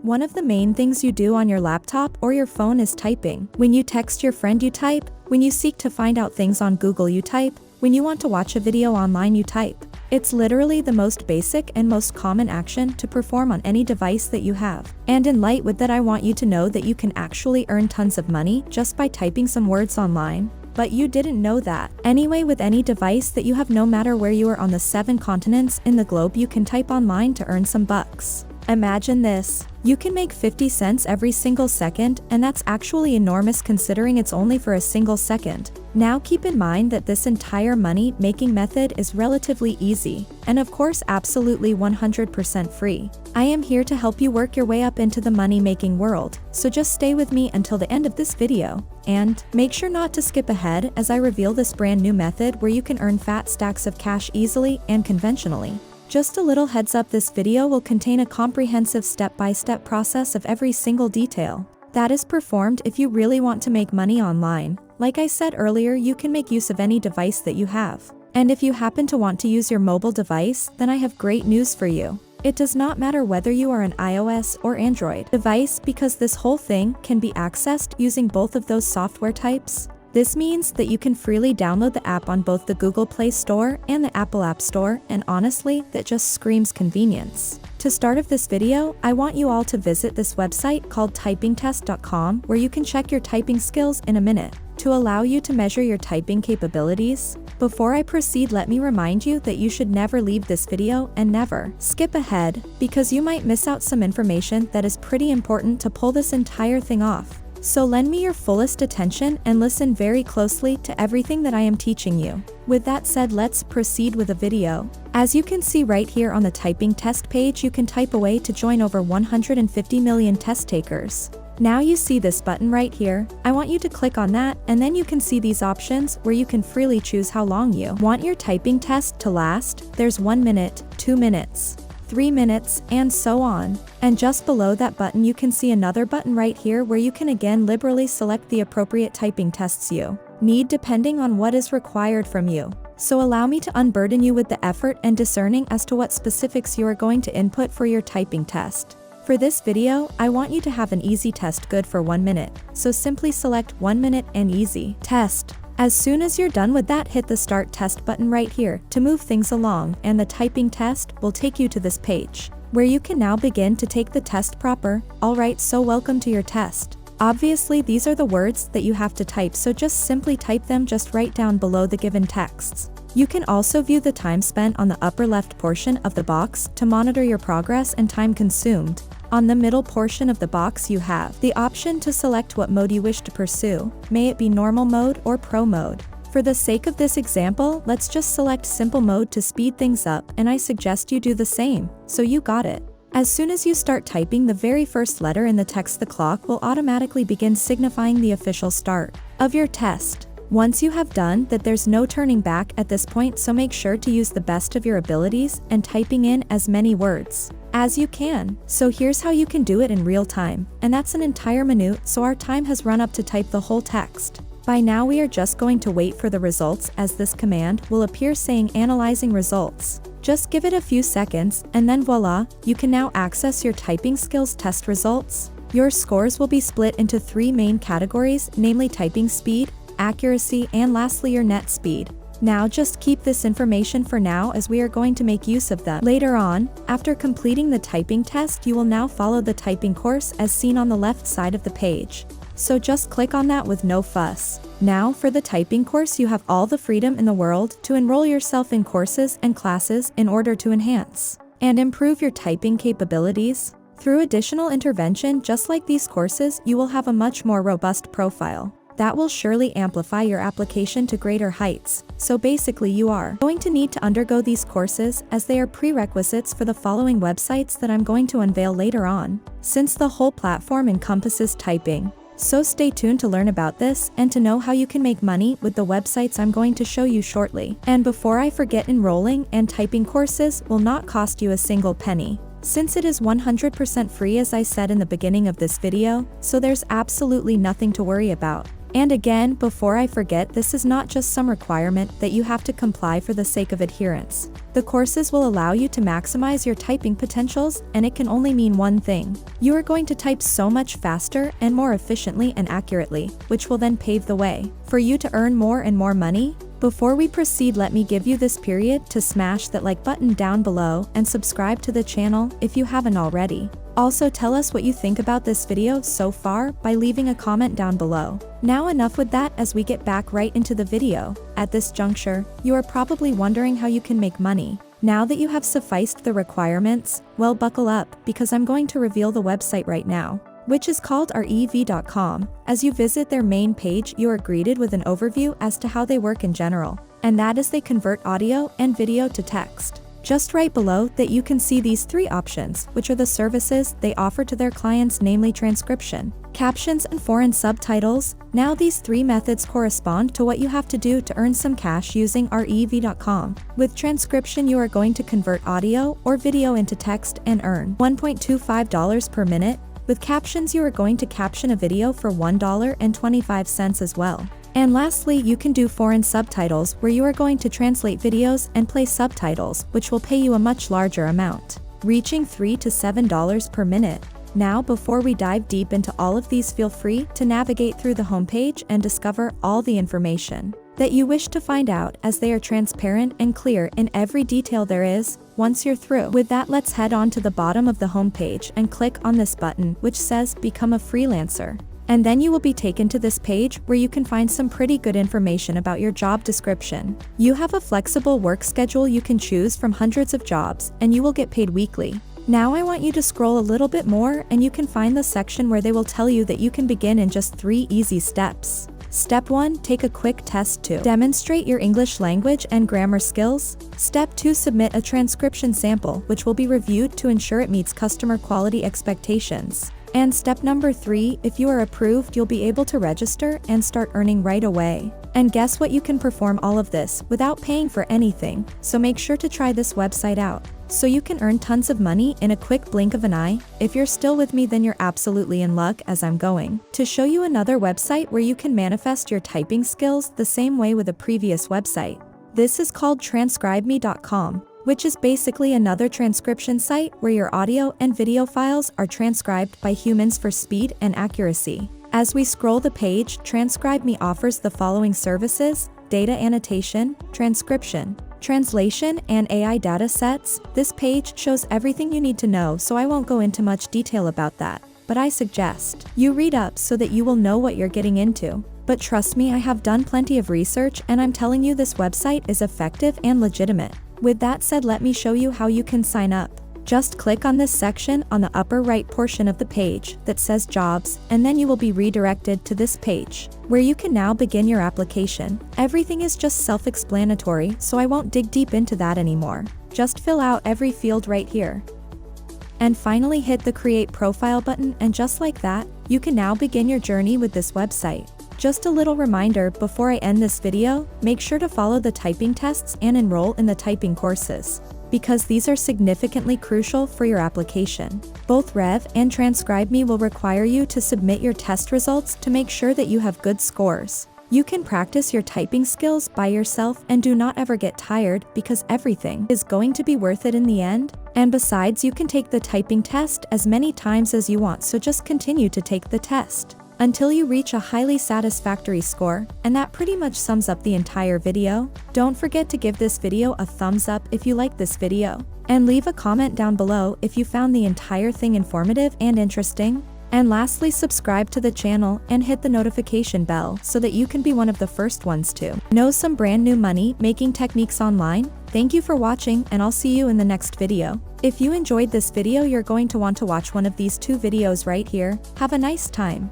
One of the main things you do on your laptop or your phone is typing. When you text your friend, you type. When you seek to find out things on Google, you type. When you want to watch a video online, you type. It's literally the most basic and most common action to perform on any device that you have. And in light with that, I want you to know that you can actually earn tons of money just by typing some words online. But you didn't know that. Anyway, with any device that you have, no matter where you are on the 7 continents in the globe, you can type online to earn some bucks. Imagine this. You can make 50 cents every single second, and that's actually enormous considering it's only for a single second. Now keep in mind that this entire money-making method is relatively easy, and of course absolutely 100% free. I am here to help you work your way up into the money-making world, so just stay with me until the end of this video. And make sure not to skip ahead as I reveal this brand new method where you can earn fat stacks of cash easily and conventionally. Just a little heads up, this video will contain a comprehensive step-by-step process of every single detail that is performed if you really want to make money online. Like I said earlier, you can make use of any device that you have. And if you happen to want to use your mobile device, then I have great news for you. It does not matter whether you are an iOS or Android device, because this whole thing can be accessed using both of those software types. This means that you can freely download the app on both the Google Play Store and the Apple App Store, and honestly, that just screams convenience. To start off this video, I want you all to visit this website called typingtest.com, where you can check your typing skills in a minute to allow you to measure your typing capabilities. Before I proceed, let me remind you that you should never leave this video and never skip ahead, because you might miss out some information that is pretty important to pull this entire thing off. So lend me your fullest attention and listen very closely to everything that I am teaching you. With that said, let's proceed with the video. As you can see right here on the typing test page, you can type away to join over 150 million test takers. Now you see this button right here. I want you to click on that, and then you can see these options where you can freely choose how long you want your typing test to last. There's 1 minute, 2 minutes, 3 minutes, and so on. And just below that button you can see another button right here where you can again liberally select the appropriate typing tests you need depending on what is required from you. So allow me to unburden you with the effort and discerning as to what specifics you are going to input for your typing test. For this video, I want you to have an easy test good for 1 minute, so simply select 1 minute and easy test. As soon as you're done with that, hit the start test button right here to move things along, and the typing test will take you to this page where you can now begin to take the test proper. Alright, so welcome to your test. Obviously these are the words that you have to type, so just simply type them just right down below the given texts. You can also view the time spent on the upper left portion of the box to monitor your progress and time consumed. On the middle portion of the box you have the option to select what mode you wish to pursue, may it be normal mode or pro mode. For the sake of this example, let's just select simple mode to speed things up, and I suggest you do the same, so you got it. As soon as you start typing the very first letter in the text, the clock will automatically begin signifying the official start of your test. Once you have done that, there's no turning back at this point, so make sure to use the best of your abilities and typing in as many words as you can. So here's how you can do it in real time, and that's an entire minute, so our time has run up to type the whole text. By now we are just going to wait for the results, as this command will appear saying analyzing results. Just give it a few seconds, and then voila, you can now access your typing skills test results. Your scores will be split into 3 main categories, namely typing speed, accuracy, and lastly your net speed. Now just keep this information for now, as we are going to make use of them later on. After completing the typing test, you will now follow the typing course as seen on the left side of the page. So just click on that with no fuss. Now for the typing course, you have all the freedom in the world to enroll yourself in courses and classes in order to enhance and improve your typing capabilities. Through additional intervention just like these courses, you will have a much more robust profile that will surely amplify your application to greater heights. So basically you are going to need to undergo these courses, as they are prerequisites for the following websites that I'm going to unveil later on, since the whole platform encompasses typing. So stay tuned to learn about this and to know how you can make money with the websites I'm going to show you shortly. And before I forget, enrolling and typing courses will not cost you a single penny, since it is 100% free, as I said in the beginning of this video, so there's absolutely nothing to worry about. And again, before I forget, this is not just some requirement that you have to comply for the sake of adherence. The courses will allow you to maximize your typing potentials, and it can only mean one thing. You are going to type so much faster and more efficiently and accurately, which will then pave the way for you to earn more and more money. Before we proceed, let me give you this period to smash that like button down below and subscribe to the channel if you haven't already. Also, tell us what you think about this video so far by leaving a comment down below. Now enough with that, as we get back right into the video. At this juncture, you are probably wondering how you can make money. Now that you have sufficed the requirements, well, buckle up, because I'm going to reveal the website right now, which is called rev.com. As you visit their main page, you are greeted with an overview as to how they work in general, and that is they convert audio and video to text. Just right below that you can see these three options, which are the services they offer to their clients, namely transcription, captions, and foreign subtitles. Now these three methods correspond to what you have to do to earn some cash using rev.com. With transcription, you are going to convert audio or video into text and earn $1.25 per minute. With captions, you are going to caption a video for $1.25 as well. And lastly, you can do foreign subtitles, where you are going to translate videos and play subtitles, which will pay you a much larger amount, reaching $3 to $7 per minute. Now, before we dive deep into all of these, feel free to navigate through the homepage and discover all the information that you wish to find out, as they are transparent and clear in every detail there is. Once you're through with that, let's head on to the bottom of the homepage and click on this button which says Become a Freelancer. And then you will be taken to this page where you can find some pretty good information about your job description. You have a flexible work schedule you can choose from hundreds of jobs, and you will get paid weekly. Now I want you to scroll a little bit more, and you can find the section where they will tell you that you can begin in just 3 easy steps. Step 1, take a quick test to demonstrate your English language and grammar skills. Step 2, submit a transcription sample, which will be reviewed to ensure it meets customer quality expectations. And step number 3, if you are approved, you'll be able to register and start earning right away. And guess what? You can perform all of this without paying for anything. So make sure to try this website out, so you can earn tons of money in a quick blink of an eye. If you're still with me, then you're absolutely in luck, as I'm going to show you another website where you can manifest your typing skills the same way with a previous website. This is called transcribeme.com, which is basically another transcription site where your audio and video files are transcribed by humans for speed and accuracy. As we scroll the page, TranscribeMe offers the following services: data annotation, transcription, translation, and AI data sets. This page shows everything you need to know, so I won't go into much detail about that, but I suggest you read up so that you will know what you're getting into. But trust me, I have done plenty of research, and I'm telling you, this website is effective and legitimate. With that said, let me show you how you can sign up. Just click on this section on the upper right portion of the page that says Jobs, and then you will be redirected to this page, where you can now begin your application. Everything is just self-explanatory, so I won't dig deep into that anymore. Just fill out every field right here. And finally hit the Create Profile button, and just like that, you can now begin your journey with this website. Just a little reminder before I end this video, make sure to follow the typing tests and enroll in the typing courses, because these are significantly crucial for your application. Both Rev and TranscribeMe will require you to submit your test results to make sure that you have good scores. You can practice your typing skills by yourself, and do not ever get tired, because everything is going to be worth it in the end. And besides, you can take the typing test as many times as you want, so just continue to take the test until you reach a highly satisfactory score. And that pretty much sums up the entire video. Don't forget to give this video a thumbs up if you like this video, and leave a comment down below if you found the entire thing informative and interesting. And lastly, subscribe to the channel and hit the notification bell so that you can be one of the first ones to know some brand new money making techniques online. Thank you for watching, and I'll see you in the next video. If you enjoyed this video, you're going to want to watch one of these 2 videos right here. Have a nice time.